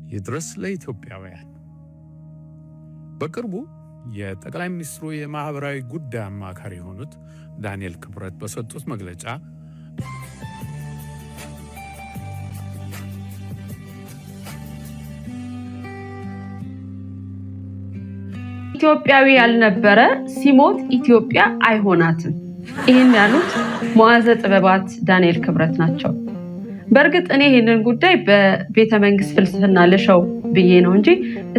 ይድረስ ለኢትዮጵያውያን። በቅርቡ የጠቅላይ ሚኒስትሩ የማህበራዊ ጉዳይ አማካሪ የሆኑት ዳንኤል ክብረት በሰጡት መግለጫ ኢትዮጵያዊ ያልነበረ ሲሞት ኢትዮጵያ አይሆናትም ይሄን ያሉት መዋዘ ጥበባት ዳንኤል ክብረት ናቸው። በርግጥ እኔ ይሄንን ጉዳይ በቤተ መንግስት ፍልስፍና ለሻው ብዬ ነው እንጂ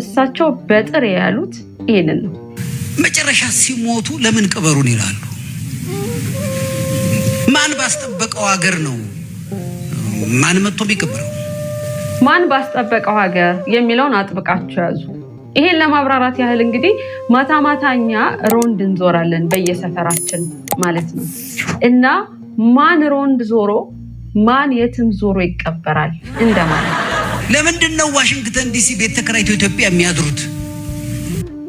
እሳቸው በጥሬ ያሉት ይሄንን ነው። መጨረሻ ሲሞቱ ለምን ቀበሩን ይላሉ? ማን ባስጠበቀው ሀገር ነው ማን መጥቶ ቢቀበረው? ማን ባስጠበቀው ሀገር የሚለውን አጥብቃችሁ ያዙ። ይሄን ለማብራራት ያህል እንግዲህ ማታ ማታኛ ሮንድ እንዞራለን በየሰፈራችን ማለት ነው። እና ማን ሮንድ ዞሮ ማን የትም ዞሮ ይቀበራል እንደማለት። ለምንድን ነው ዋሽንግተን ዲሲ ቤት ተከራይቶ ኢትዮጵያ የሚያድሩት?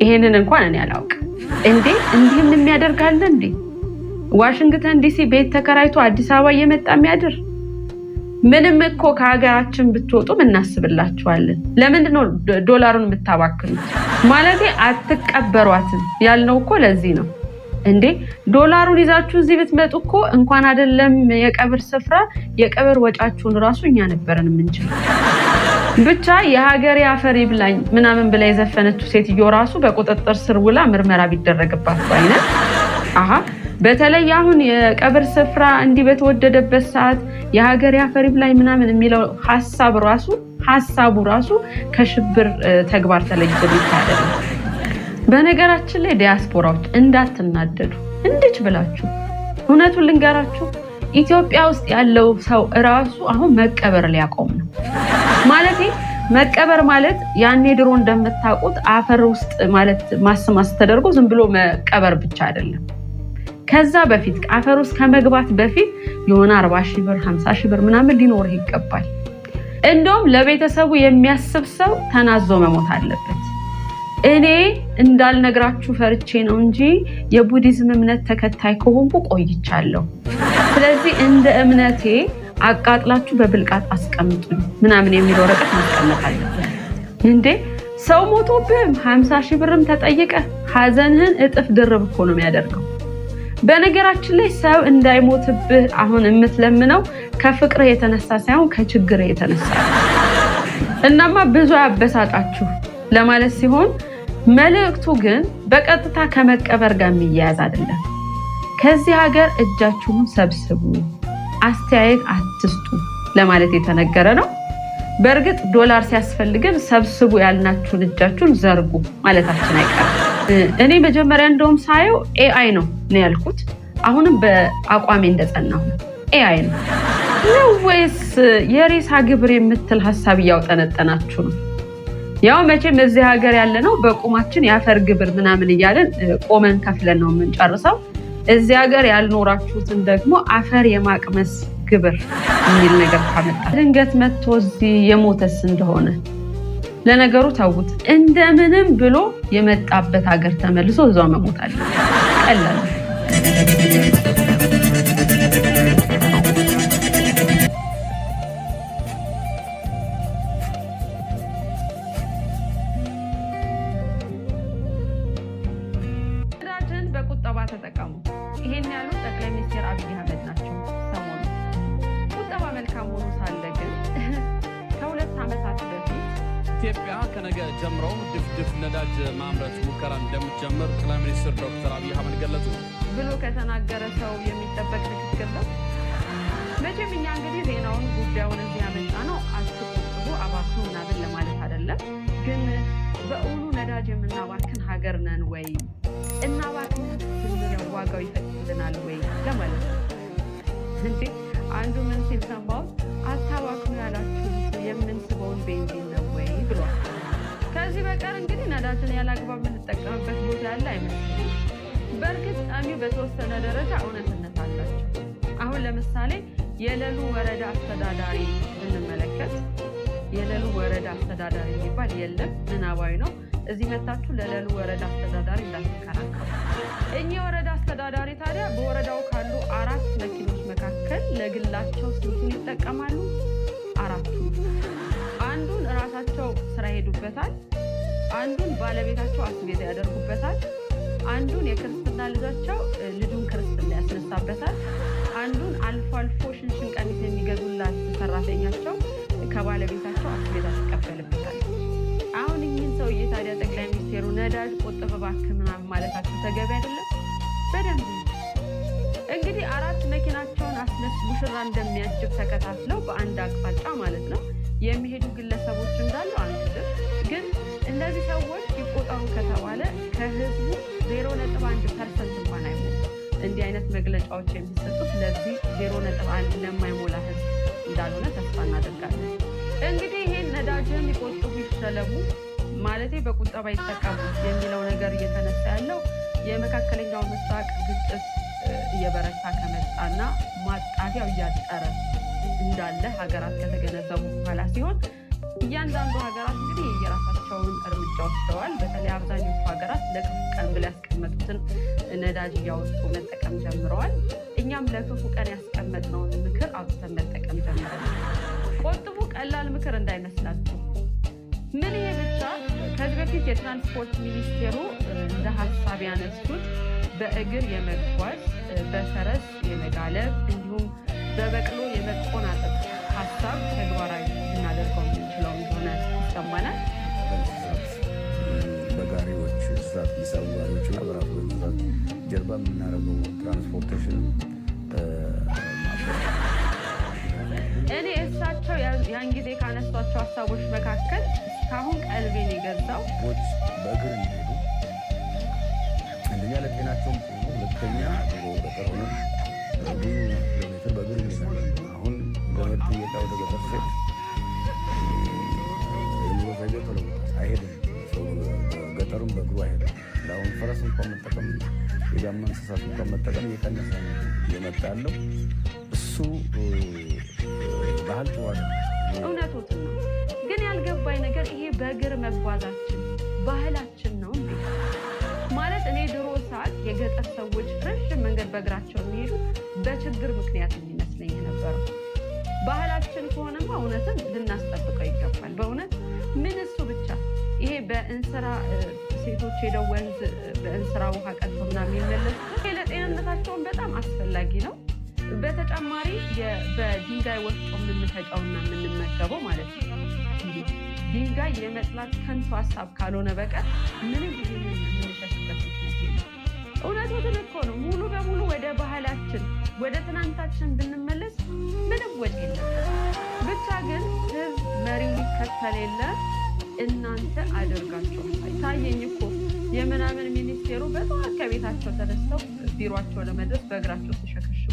ይሄንን እንኳን እኔ አላውቅም። እንዴ እንዲህም የሚያደርጋል እንዴ? ዋሽንግተን ዲሲ ቤት ተከራይቶ አዲስ አበባ እየመጣ የሚያድር? ምንም እኮ ከሀገራችን ብትወጡም እናስብላችኋለን። ለምንድን ነው ዶላሩን የምታባክኑት? ማለቴ አትቀበሯትም ያልነው እኮ ለዚህ ነው። እንዴ ዶላሩን ይዛችሁ እዚህ ብትመጡ እኮ እንኳን አይደለም የቀብር ስፍራ የቀብር ወጫችሁን ራሱ እኛ ነበርን የምንችለው። ብቻ የሀገር ያፈር ይብላኝ ምናምን ብላ የዘፈነችው ሴትዮ ራሱ በቁጥጥር ስር ውላ ምርመራ ቢደረግባት አይነት በተለይ አሁን የቀብር ስፍራ እንዲህ በተወደደበት ሰዓት የሀገር ያፈር ይብላኝ ምናምን የሚለው ሐሳቡ ራሱ ከሽብር ተግባር ተለይቶ ይታያል። በነገራችን ላይ ዲያስፖራዎች እንዳትናደዱ እንድች ብላችሁ እውነቱን ልንገራችሁ፣ ኢትዮጵያ ውስጥ ያለው ሰው ራሱ አሁን መቀበር ሊያቆም ነው። ማለቴ መቀበር ማለት ያኔ ድሮ እንደምታውቁት አፈር ውስጥ ማለት ማስማስ ተደርጎ ዝም ብሎ መቀበር ብቻ አይደለም። ከዛ በፊት አፈር ውስጥ ከመግባት በፊት የሆነ 40 ሺህ ብር 50 ሺህ ብር ምናምን ሊኖር ይገባል። እንደውም ለቤተሰቡ የሚያስብ ሰው ተናዞ መሞት አለበት። እኔ እንዳልነግራችሁ ፈርቼ ነው እንጂ የቡዲዝም እምነት ተከታይ ከሆንኩ ቆይቻለሁ። ስለዚህ እንደ እምነቴ አቃጥላችሁ በብልቃጥ አስቀምጡኝ ምናምን የሚል ወረቀት ማስቀመጥ አለበት። እንዴ ሰው ሞቶብህም 50 ሺህ ብርም ተጠይቀ ሀዘንህን እጥፍ ድርብ እኮ ነው የሚያደርገው። በነገራችን ላይ ሰው እንዳይሞትብህ አሁን የምትለምነው ከፍቅር የተነሳ ሳይሆን ከችግር የተነሳ እናማ ብዙ ያበሳጫችሁ ለማለት ሲሆን መልእክቱ ግን በቀጥታ ከመቀበር ጋር የሚያያዝ አይደለም። ከዚህ ሀገር እጃችሁን ሰብስቡ፣ አስተያየት አትስጡ ለማለት የተነገረ ነው። በእርግጥ ዶላር ሲያስፈልግን ሰብስቡ ያልናችሁን እጃችሁን ዘርጉ ማለታችን አይቀርም። እኔ መጀመሪያ እንደውም ሳየው ኤአይ ነው ያልኩት። አሁንም በአቋሜ እንደጸናሁ ኤአይ ነው ወይስ የሬሳ ግብር የምትል ሐሳብ እያወጠነጠናችሁ ነው? ያው መቼም እዚህ ሀገር ያለነው በቁማችን ያፈር ግብር ምናምን እያለን ቆመን ከፍለን ነው የምንጨርሰው። እዚህ ሀገር ያልኖራችሁትን ደግሞ አፈር የማቅመስ ግብር የሚል ነገር ካመጣ ድንገት መጥቶ እዚህ የሞተስ እንደሆነ ለነገሩ ታውቁት እንደምንም ብሎ የመጣበት ሀገር ተመልሶ እዛው መሞት አለ። ቀላል ነዳጅን በቁጠባ ተጠቀሙ። ይሄን ያሉት ጠቅላይ ሚኒስትር አብይ አህመድ ናቸው። ሰሞኑን ቁጠባ መልካም ሆኖ ሳለ ግን ከ2 ዓመታት በፊት ኢትዮጵያ ከነገ ጀምሮ ድፍድፍ ነዳጅ ማምረት ሙከራ እንደምትጀምር ጠቅላይ ሚኒስትር ዶክተር አብይ አህመድ ገለጹ ብሎ ከተናገረ ሰው የሚጠበቅ ንግግር ነው። መቼም እኛ እንግዲህ ዜናውን ጉዳዩን እዚህ ያመጣ ነው አትቆጥቡ አባክኑ ምናምን ለማለት አይደለም። ግን በእውኑ ነዳጅ የምናባክን ሀገር ነን ወይ? እናባክን ብንለው ዋጋው ይፈቅድልናል ወይ ለማለት ነው። እንዴ አንዱ ምን ሲል ሰማሁ፣ አታባክኑ ያላችሁት የምንስበውን ቤንዚን ነው ወይ ብሏል። ከዚህ በቀር እንግዲህ ነዳጅን ያላግባብ የምንጠቀምበት ቦታ ያለ አይመስልም። በእርግጥ ጣሚው በተወሰነ ደረጃ እውነትነት አላቸው። አሁን ለምሳሌ የለሉ ወረዳ አስተዳዳሪ ብንመለከት የለሉ ወረዳ አስተዳዳሪ የሚባል የለም፣ ምናባዊ ነው። እዚህ መታችሁ ለለሉ ወረዳ አስተዳዳሪ እንዳትከራከሩ። እኚህ ወረዳ አስተዳዳሪ ታዲያ በወረዳው ካሉ 4 መኪኖች መካከል ለግላቸው ስንቱን ይጠቀማሉ? 4ቱን። አንዱን ራሳቸው ለራሳቸው ስራ ሄዱበታል፣ አንዱን ባለቤታቸው አስቤዛ ያደርጉበታል፣ አንዱን የክርስትና ልጁን ክርስትና ያስነሳበታል፣ አንዱን አልፎ አልፎ ሽንሽን ቀሚስ የሚገዙላት ሰራተኛቸው ከባለቤታቸው አስቤዛ ትቀበልበታል። አሁን ይህን ሰውዬ ታዲያ ጠቅላይ ሚኒስቴሩ ነዳጅ ቆጥብ እባክህ ምናምን ማለታቸው ተገቢ አይደለም? በደንብ እንግዲህ 4 መኪናቸውን አስነስ ሙሽራ እንደሚያጅብ ተከታትለው በአንድ አቅጣጫ ማለት ነው የሚሄዱ ግለሰቦች እንዳሉ አንድም ግን እነዚህ ሰዎች ይቆጠሩ ከተባለ ከህዝቡ 0.1% እንኳን አይሞላም። እንዲህ አይነት መግለጫዎች የሚሰጡት ለዚህ 0.1 ለማይሞላ ህዝብ እንዳልሆነ ተስፋ እናደርጋለን። እንግዲህ ይሄን ነዳጅን ይቆጥቡ ይሸለሙ ማለቴ በቁጠባ ይጠቀሙ የሚለው ነገር እየተነሳ ያለው የመካከለኛው ምስራቅ ግጭት እየበረታ ከመጣና ማጣፊያው እያጠረ እንዳለ ሀገራት ከተገነዘቡ በኋላ ሲሆን እያንዳንዱ ሀገራት እንግዲህ የራሳቸውን እርምጃ ወስደዋል። በተለይ አብዛኞቹ ሀገራት ለክፉ ቀን ብለው ያስቀመጡትን ነዳጅ እያወጡ መጠቀም ጀምረዋል። እኛም ለክፉ ቀን ያስቀመጥነውን ምክር አውጥተን መጠቀም ጀምረናል። ቆጥቡ ቀላል ምክር እንዳይመስላችሁ። ምን ይሄ ብቻ ከዚህ በፊት የትራንስፖርት ሚኒስቴሩ እንደ ሀሳብ ያነሱት በእግር የመጓዝ በፈረስ የመጋለብ እንዲሁም በበቅሎ የመቆናጠጥ ሀሳብ ተግባራዊ እናደርገው የምንችለው እንደሆነ ይሰማናል። በጋሪዎች እንስሳት የሚሳቡ ጋሪዎችና በራሱ እንስሳት ጀርባ የምናደርገው ትራንስፖርቴሽን እኔ እሳቸው ያን ጊዜ ካነሷቸው ሀሳቦች መካከል እስካሁን ቀልቤን የገዛው ቦች በእግር እንዲሄዱ አንደኛ ለጤናቸውም ጥሩ፣ ሁለተኛ በቀሩኑ ብዙ ኪሎሜትር በእግር እንሄዳለን። አሁን ገመድ ጥየቃ ወደ ገጠር ሴት የኑሮ ዘይቤው ተለውጧል። አይሄድም ሰው ገጠሩም በእግሩ አይሄድም። ለአሁን ፈረስ እንኳን መጠቀም የጋማ እንስሳት እንኳን መጠቀም እየቀነሰ እየመጣ ያለው እሱ ባህል ተዋደ እውነቶትን ነው። ግን ያልገባኝ ነገር ይሄ በእግር መጓዛችን ባህላችን ነው እንዴ? ማለት እኔ ድሮ ሰዓት የገጠር ሰዎች ረዥም መንገድ በእግራቸው የሚሄዱ በችግር ምክንያት የሚመስለኝ የነበረው ባህላችን ከሆነማ እውነትም ልናስጠብቀው ይገባል። በእውነት ምን እሱ ብቻ ይሄ በእንስራ ሴቶች ሄደው ወንዝ በእንስራ ውሃ ቀድተው ምናምን የሚመለሱ ለጤንነታቸውን በጣም አስፈላጊ ነው። በተጨማሪ በድንጋይ ወፍጮ የምንፈጨውና የምንመገበው ማለት ነው ድንጋይ የመጥላት ከንቱ ሀሳብ ካልሆነ በቀር ምንም ጊዜ የምንሸሽበት ምክንያት የለም። እውነቱን እኮ ነው። ሙሉ በሙሉ ወደ ባህላችን ወደ ትናንታችን ብንመለስ ምንም ወጪ የለም። ብቻ ግን ህዝብ መሪው ሊከተል የለ እናንተ አድርጋችሁ ታየኝ እኮ የምናምን ሚኒስቴሩ በጠዋት ከቤታቸው ተነስተው ቢሮቸው ለመድረስ በእግራቸው ተሸከሽቡ።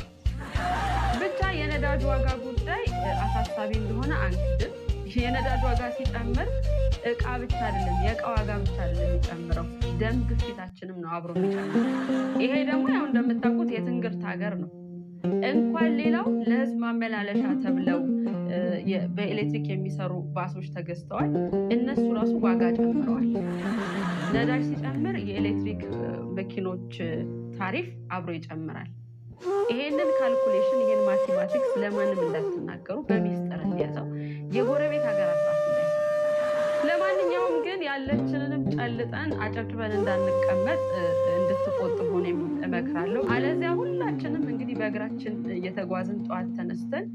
ብቻ የነዳጅ ዋጋ ጉዳይ አሳሳቢ እንደሆነ አንክድም። የነዳጅ ዋጋ ሲጨምር እቃ ብቻ አይደለም የእቃ ዋጋ ብቻ አይደለም የሚጨምረው፣ ደም ግፊታችንም ነው አብሮ የሚጨምረው። ይሄ ደግሞ ያው እንደምታውቁት የትንግርት ሀገር ነው። እንኳን ሌላው ለህዝብ ማመላለሻ ተብለው በኤሌክትሪክ የሚሰሩ ባሶች ተገዝተዋል። እነሱ ራሱ ዋጋ ጨምረዋል። ነዳጅ ሲጨምር የኤሌክትሪክ መኪኖች ታሪፍ አብሮ ይጨምራል። ይሄንን ካልኩሌሽን ይሄን ማቴማቲክስ ለማንም እንዳትናገሩ በሚስጥር እንያዘው። የጎረቤት ሀገራት ራሱ ለማንኛውም ግን ያለችንንም ጨልጠን አጨብጭበን እንዳንቀመጥ እንድትቆጥቡ ነው እመክራለሁ። አለዚያ ሁላችንም እንግዲህ በእግራችን እየተጓዝን ጠዋት ተነስተን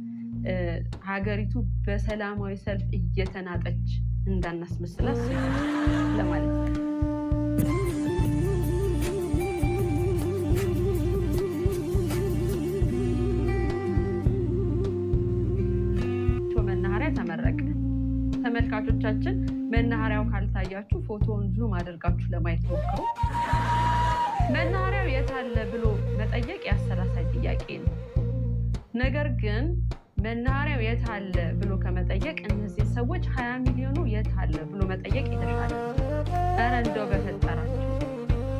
ሀገሪቱ በሰላማዊ ሰልፍ እየተናጠች እንዳናስመስላት ለማለት ነው። ተመረቀ። ተመልካቾቻችን መናኸሪያው ካልታያችሁ ፎቶውን ዙም አድርጋችሁ ለማየት ሞክሩ። መናኸሪያው የት አለ ብሎ መጠየቅ ያሰላሳይ ጥያቄ ነው። ነገር ግን መናኸሪያው የት አለ ብሎ ከመጠየቅ እነዚህ ሰዎች 20 ሚሊዮኑ የት አለ ብሎ መጠየቅ የተሻለ ነው። ኧረ እንደው በፈጠራችሁ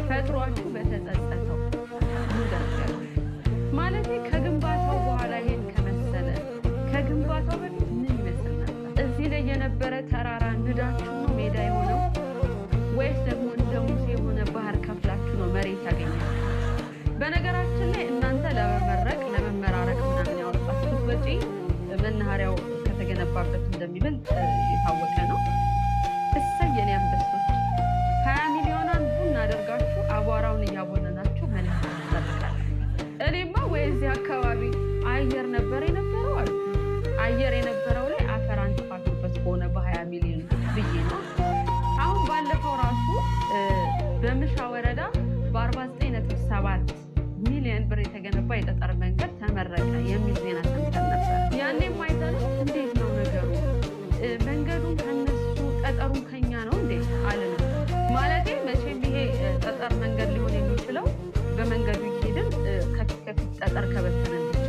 ፈጥሯችሁ በተጸጸተው ሙደርገሩ ማለት ከግንባታው በኋላ ይሄን ከመሰለ ከግንባታው በፊት እዚህ ላይ የነበረ ተራራ ንዳችሁ ነው ሜዳ የሆነው ወይስ ደግሞ እንደ ሙሴ የሆነ ባህር ከፍላችሁ ነው መሬት ያገኛል? በነገራችን ላይ እናንተ ለመመረቅ ለመመራረቅ ምናምን ያወጣችሁት ወጪ መናኸሪያው ከተገነባበት እንደሚበልጥ የታወቀ ነው። አቧራውን እያቦነናችሁ መለስ ይጠብቃል። እኔማ ወይ እዚህ አካባቢ አየር ነበር የነበረው አሉ። አየር የነበረው ላይ አፈር አንጥፋችሁበት ከሆነ በ20 ሚሊዮን ብዬ ነው። አሁን ባለፈው ራሱ በምሻ ወረዳ በ49.7 ሚሊዮን ብር የተገነባ የጠጠር መንገድ ተመረቀ የሚል ዜና ሰምተን ነበር። ያኔም አይተን እንዴት ነው ነገሩ? መንገዱን ከነሱ ጠጠሩን ከኛ ነው እንዴ አለን። ማለቴ መቼም ይሄ ጠጠር መንገድ ሊሆን የሚችለው በመንገዱ እየሄድን ከፊት ከፊት ጠጠር ከበተንን ብቻ።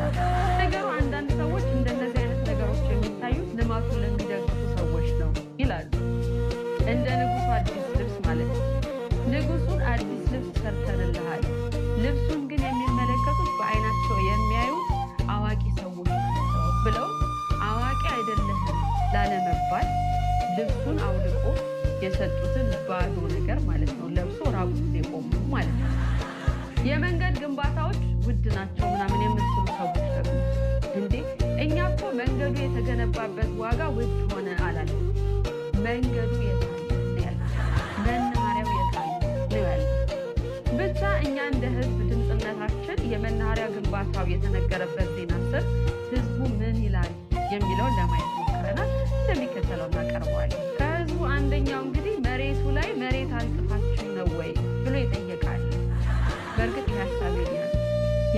ነገሩ አንዳንድ ሰዎች እንደነዚህ አይነት ነገሮች የሚታዩት ልማቱን ለሚደግፉ ሰዎች ነው ይላሉ። እንደ ንጉሱ አዲስ ልብስ ማለት ነው። ንጉሱን አዲስ ልብስ ሰርተንልሃል፣ ልብሱን ግን የሚመለከቱት በአይናቸው የሚያዩ አዋቂ ሰዎች ናቸው ብለው አዋቂ አይደለህም ላለመባል ልብሱን አውልቆ የሰጡትን ባዶ ነገር ማለት ነው ለብሶ ራቁት የቆሙ ማለት ነው። የመንገድ ግንባታዎች ውድ ናቸው ምናምን የምትሉ ሰዎች ደግሞ እንዴ እኛ እኮ መንገዱ የተገነባበት ዋጋ ውድ ሆነ አላለም። መንገዱ የታለ ያለ መናኸሪያው የታለ ነው ያለ። ብቻ እኛ እንደ ህዝብ ድምፅነታችን የመናኸሪያ ግንባታው የተነገረበት ዜና ስር ህዝቡ ምን ይላል የሚለውን ለማየት ሞክረናል። እንደሚከተለው እናቀርበዋለን። ከህዝቡ አንደኛው እንግዲህ መሬቱ ላይ መሬት አንጥፋችሁ ነው ወይ ብሎ ይጠየቃል። በእርግጥ ሀሳብ ይላል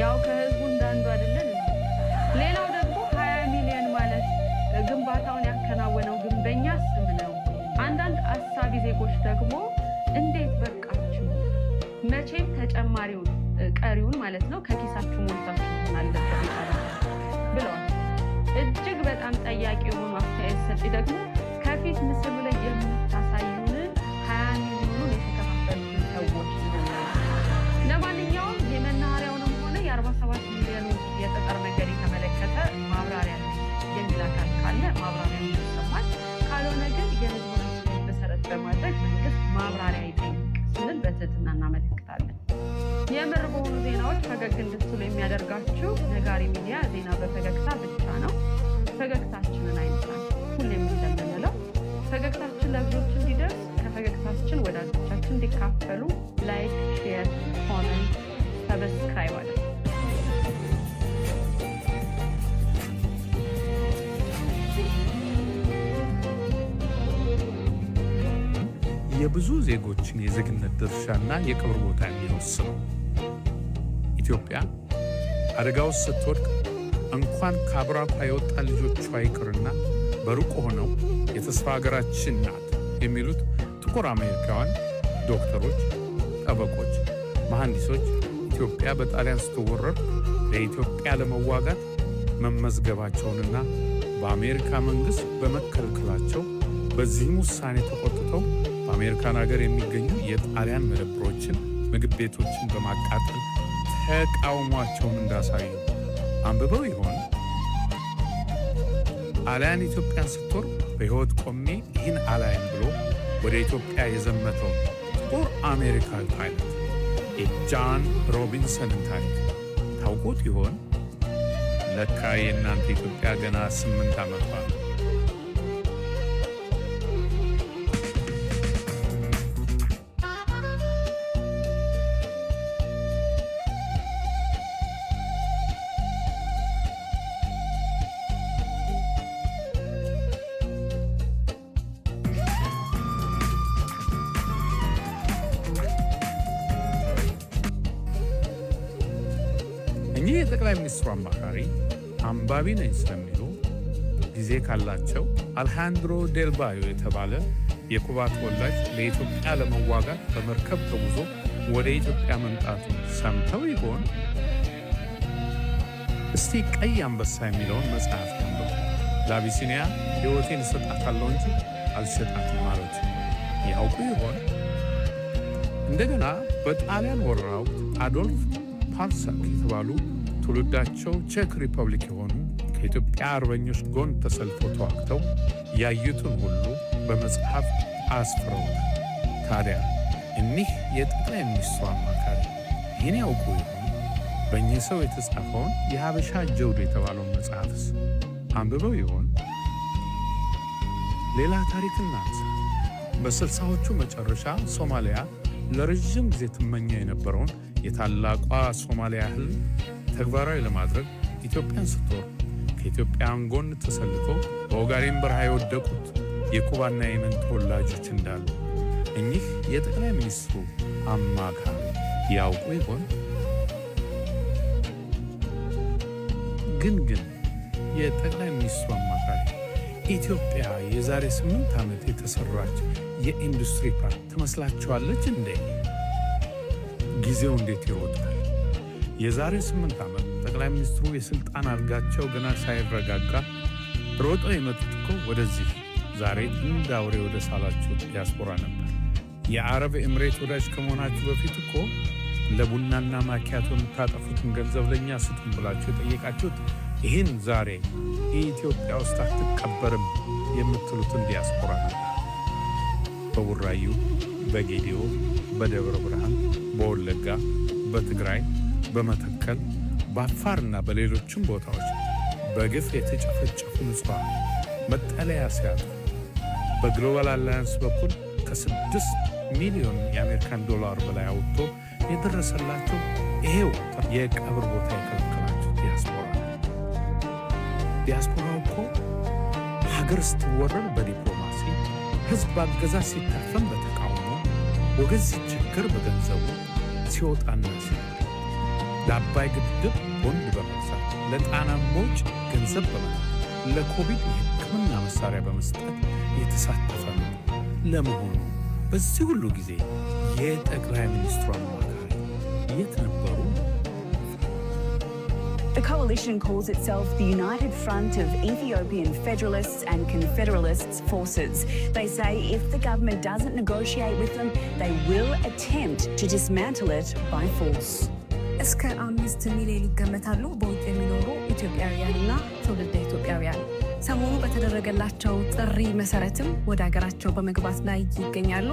ያው ከህዝቡ እንዳንዱ አይደለን። ሌላው ደግሞ 20 ሚሊዮን ማለት ግንባታውን ያከናወነው ግንበኛ ስም ነው። አንዳንድ አሳቢ ዜጎች ደግሞ እንዴት በቃችሁ፣ መቼም ተጨማሪውን ቀሪውን ማለት ነው ከኪሳችሁ ሞልታችሁ መሆን አለበት ይባላል ብለዋል። እጅግ በጣም ጠያቂ የሆኑ አስተያየት ሰጪ ደግሞ ከፊት ምስሉ ላይ የምታሳዩንን 20 ሚሊዮኑን የተከፋፈሉትን ሰዎች ነው። ለማንኛውም የመናኸሪያውንም ሆነ የ47 ሚሊዮኑ የጠጠር መንገድ የተመለከተ ማብራሪያ የሚል አካል ካለ ማብራሪያ ይሰማል። ካልሆነ ግን የህዝቡን መሰረት በማድረግ መንግስት ማብራሪያ ይጠይቅ ስንል በትህትና እናመለክታለን። የምር በሆኑ ዜናዎች ፈገግ እንድትሉ የሚያደርጋችሁ ነጋሪ ሚዲያ ዜና በፈገግታ ብቻ ነው። ፈገግታችንን አይንሳል። ሁሌም እንደምንለው ፈገግታችን ለብዙዎች እንዲደርስ ከፈገግታችን ወዳጆቻችን እንዲካፈሉ ላይክ፣ ሼር፣ ኮመንት፣ ሰብስክራይብ አለ። የብዙ ዜጎችን የዜግነት ድርሻና የክብር ቦታ የሚወስነው ኢትዮጵያ አደጋ ውስጥ ስትወድቅ እንኳን ከአብራኳ የወጣ ልጆቿ ይቅርና በሩቅ ሆነው የተስፋ ሀገራችን ናት የሚሉት ጥቁር አሜሪካውያን ዶክተሮች፣ ጠበቆች፣ መሐንዲሶች ኢትዮጵያ በጣሊያን ስትወረር ለኢትዮጵያ ለመዋጋት መመዝገባቸውንና በአሜሪካ መንግሥት በመከልከላቸው በዚህም ውሳኔ ተቆጥተው በአሜሪካን ሀገር የሚገኙ የጣሊያን መደብሮችን፣ ምግብ ቤቶችን በማቃጠል ተቃውሟቸውን እንዳሳዩ አንብበው ይሆን? ጣሊያን ኢትዮጵያን ስትወር በሕይወት ቆሜ ይህን አላይም ብሎ ወደ ኢትዮጵያ የዘመተው ጥቁር አሜሪካዊ ፓይለት የጃን ሮቢንሰንን ታሪክ ታውቁት ይሆን? ለካ የእናንተ ኢትዮጵያ ገና 8 ዓመቷ ነው። እኚህ የጠቅላይ ሚኒስትሩ አማካሪ አንባቢ ነኝ ስለሚሉ ጊዜ ካላቸው አልሃንድሮ ዴል ባዮ የተባለ የኩባ ተወላጅ ለኢትዮጵያ ለመዋጋት በመርከብ ተጉዞ ወደ ኢትዮጵያ መምጣቱ ሰምተው ይሆን? እስቲ ቀይ አንበሳ የሚለውን መጽሐፍ አንብቡ። ለአቢሲኒያ ሕይወቴን እሰጣታለሁ እንጂ አልሸጣትም ማለት ያውቁ ይሆን? እንደገና በጣሊያን ወረራ ወቅት አዶልፍ ፓርሳክ የተባሉ ትውልዳቸው ቼክ ሪፐብሊክ የሆኑ ከኢትዮጵያ አርበኞች ጎን ተሰልፈው ተዋግተው ያዩትን ሁሉ በመጽሐፍ አስፍረውታል። ታዲያ እኒህ የጠቅላይ ሚኒስትሩ አማካሪ ይህን ያውቁ ይሆን? በእኚህ ሰው የተጻፈውን የሀበሻ ጀውድ የተባለውን መጽሐፍስ አንብበው ይሆን? ሌላ ታሪክ እናንሳ። በ60ዎቹ መጨረሻ ሶማሊያ ለረጅም ጊዜ ትመኘው የነበረውን የታላቋ ሶማሊያ ህልም ተግባራዊ ለማድረግ ኢትዮጵያን ስትወር ከኢትዮጵያን ጎን ተሰልፈው በኦጋዴን በረሃ የወደቁት የኩባና የመን ተወላጆች እንዳሉ እኚህ የጠቅላይ ሚኒስትሩ አማካሪ ያውቁ ይሆን? ግን የጠቅላይ ሚኒስትሩ አማካሪ ኢትዮጵያ የዛሬ 8 ዓመት የተሰራች የኢንዱስትሪ ፓርክ ትመስላችኋለች እንዴ? ጊዜው እንዴት ይሮጣል! የዛሬ 8 ዓመት ጠቅላይ ሚኒስትሩ የስልጣን አልጋቸው ገና ሳይረጋጋ ሮጠው የመጡት እኮ ወደዚህ ዛሬ እንደ አውሬ ወደ ሳላችሁት ዲያስፖራ ነበር። የአረብ ኤምሬት ወዳጅ ከመሆናችሁ በፊት እኮ ለቡናና ማኪያቶ የምታጠፉትን ገንዘብ ለእኛ ስጡን ብላችሁ የጠየቃችሁት ይህን ዛሬ ኢትዮጵያ ውስጥ አትቀበርም የምትሉትን ዲያስፖራ ነበር። በቡራዩ፣ በጌዲዮ፣ በደብረ ብርሃን፣ በወለጋ፣ በትግራይ፣ በመተከል፣ በአፋርና በሌሎችም ቦታዎች በግፍ የተጨፈጨፉ ንጹሐን መጠለያ ሲያጡ በግሎባል አላያንስ በኩል ከ6 ሚሊዮን የአሜሪካን ዶላር በላይ አውጥቶ የደረሰላቸው ይሄው የቀብር ቦታ የከለከላቸው ዲያስፖራ። ዲያስፖራው እኮ ሀገር ስትወረር በዲፕሎማሲ ህዝብ አገዛዝ ሲታፈን በተቃውሞ ወገን ሲቸገር በገንዘቡ ሲወጣና ሲወርድ ለአባይ ግድብ ቦንድ በመግዛት ለጣና ሞጭ ገንዘብ በመላክ ለኮቪድ የሕክምና መሳሪያ በመስጠት የተሳተፈ ነው። ለመሆኑ በዚህ ሁሉ ጊዜ የጠቅላይ ሚኒስትሩ አማካሪ የት ነበሩ? The coalition calls itself the United Front of Ethiopian Federalists and Confederalists Forces. They say if the government doesn't negotiate with them, they will attempt to dismantle it by force. እስከ 5 ሚሊዮን ይገመታሉ በውጭ የሚኖሩ ኢትዮጵያውያንና ትውልደ ኢትዮጵያውያን ሰሞኑ በተደረገላቸው ጥሪ መሰረትም ወደ ሀገራቸው በመግባት ላይ ይገኛሉ።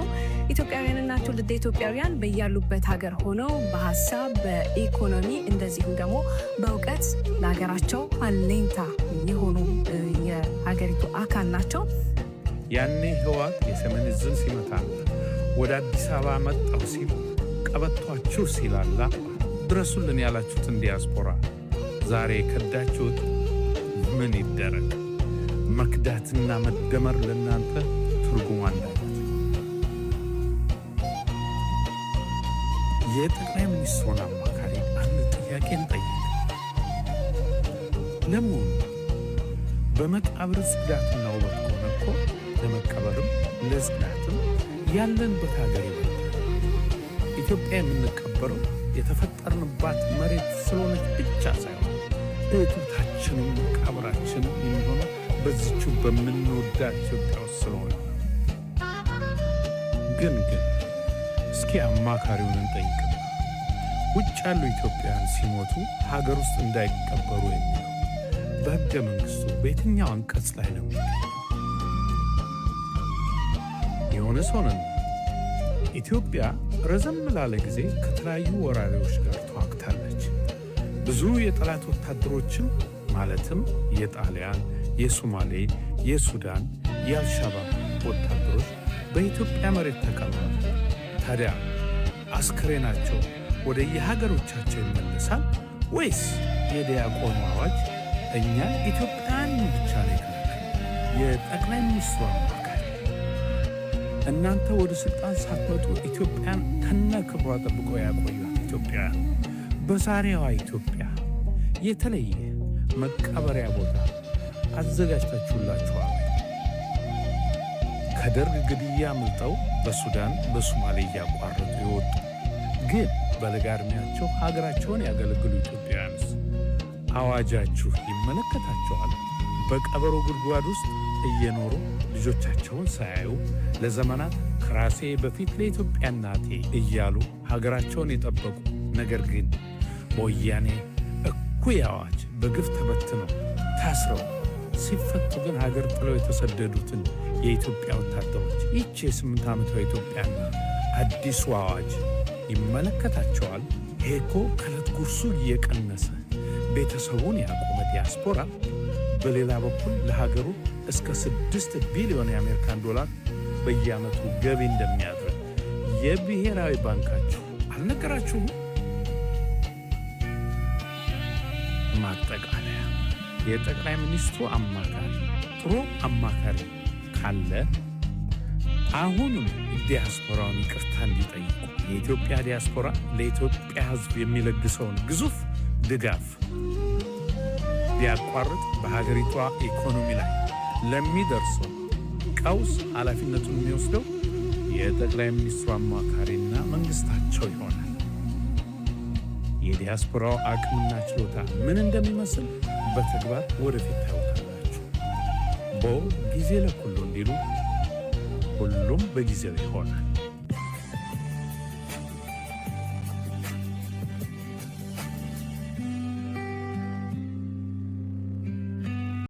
ኢትዮጵያውያንና ትውልደ ኢትዮጵያውያን በያሉበት ሀገር ሆነው በሀሳብ በኢኮኖሚ እንደዚሁም ደግሞ በእውቀት ለሀገራቸው አለኝታ የሆኑ የሀገሪቱ አካል ናቸው። ያኔ ህወሓት የሰሜን ዕዝን ሲመታ ወደ አዲስ አበባ መጣሁ ሲል ቀበቷችሁ ሲላላ ድረሱልን ያላችሁትን ዲያስፖራ ዛሬ ከዳችሁት ምን ይደረግ? መክዳትና መደመር ለእናንተ ትርጉም አላት። የጠቅላይ ሚኒስትሩን አማካሪ አንድ ጥያቄ እንጠይቅ። ለመሆኑ በመቃብር ጽዳትና ውበት ከሆነ እኮ ለመቀበርም ለጽዳትም ያለንበት ሀገር ይበልጣል። ኢትዮጵያ የምንቀበረው የተፈጠርንባት መሬት ስለሆነች ብቻ ሳይሆን እህቶታችንም መቃብራችንም የሚሆነው በዚቹ በምንወዳት ኢትዮጵያ ውስጥ ስለሆነ ግን እስኪ አማካሪውን እንጠይቅ። ውጭ ያሉ ኢትዮጵያውያን ሲሞቱ ሀገር ውስጥ እንዳይቀበሩ የሚለው በሕገ መንግሥቱ በየትኛው አንቀጽ ላይ ነው? የሆነ ሰው ነን። ኢትዮጵያ ረዘም ላለ ጊዜ ከተለያዩ ወራሪዎች ጋር ተዋግታለች። ብዙ የጠላት ወታደሮችን ማለትም የጣሊያን፣ የሶማሌ፣ የሱዳን፣ የአልሻባብ ወታደሮች በኢትዮጵያ መሬት ተቀምጠዋል። ታዲያ አስከሬናቸው ወደ የሀገሮቻቸው ይመለሳል ወይስ የዲያቆኑ አዋጅ እኛ ኢትዮጵያን ብቻ ነው የከለከለው? የጠቅላይ ሚኒስትሩ አማካሪ እናንተ ወደ ስልጣን ሳትመጡ ኢትዮጵያን ከነ ክብሯ ጠብቀው ያቆዩት ኢትዮጵያውያን በዛሬዋ ኢትዮጵያ የተለየ መቀበሪያ ቦታ አዘጋጅታችሁላችኋል። ከደርግ ግድያ አምልጠው በሱዳን በሶማሌ እያቋረጡ የወጡ ግን በለጋ ዕድሜያቸው ሀገራቸውን ያገለግሉ ኢትዮጵያውያንስ አዋጃችሁ ይመለከታቸዋል? በቀበሮ ጉድጓድ ውስጥ እየኖሩ ልጆቻቸውን ሳያዩ ለዘመናት ከራሴ በፊት ለኢትዮጵያ እናቴ እያሉ ሀገራቸውን የጠበቁ ነገር ግን በወያኔ እኩይ አዋጅ በግፍ ተበትነው ታስረው ሲፈቱ ግን ሀገር ጥለው የተሰደዱትን የኢትዮጵያ ወታደሮች ይህች የ8 ዓመቷ ኢትዮጵያና አዲሱ አዋጅ ይመለከታቸዋል? ይሄ እኮ ከዕለት ጉርሱ እየቀነሰ ቤተሰቡን ያቆመ ዲያስፖራ በሌላ በኩል ለሀገሩ እስከ 6 ቢሊዮን የአሜሪካን ዶላር በየዓመቱ ገቢ እንደሚያደርግ የብሔራዊ ባንካችሁ አልነገራችሁም? ማጠቃለያ የጠቅላይ ሚኒስትሩ አማካሪ ጥሩ አማካሪ ካለ አሁንም ዲያስፖራውን ይቅርታ እንዲጠይቁ የኢትዮጵያ ዲያስፖራ ለኢትዮጵያ ሕዝብ የሚለግሰውን ግዙፍ ድጋፍ ቢያቋርጥ በሀገሪቷ ኢኮኖሚ ላይ ለሚደርሰው ቀውስ ኃላፊነቱን የሚወስደው የጠቅላይ ሚኒስትሩ አማካሪና መንግስታቸው ይሆናል። የዲያስፖራው አቅምና ችሎታ ምን እንደሚመስል በተግባር ወደፊት ታዩታላችሁ። ጊዜ ለኩሉ እንዲሉ ሁሉም በጊዜው ይሆናል።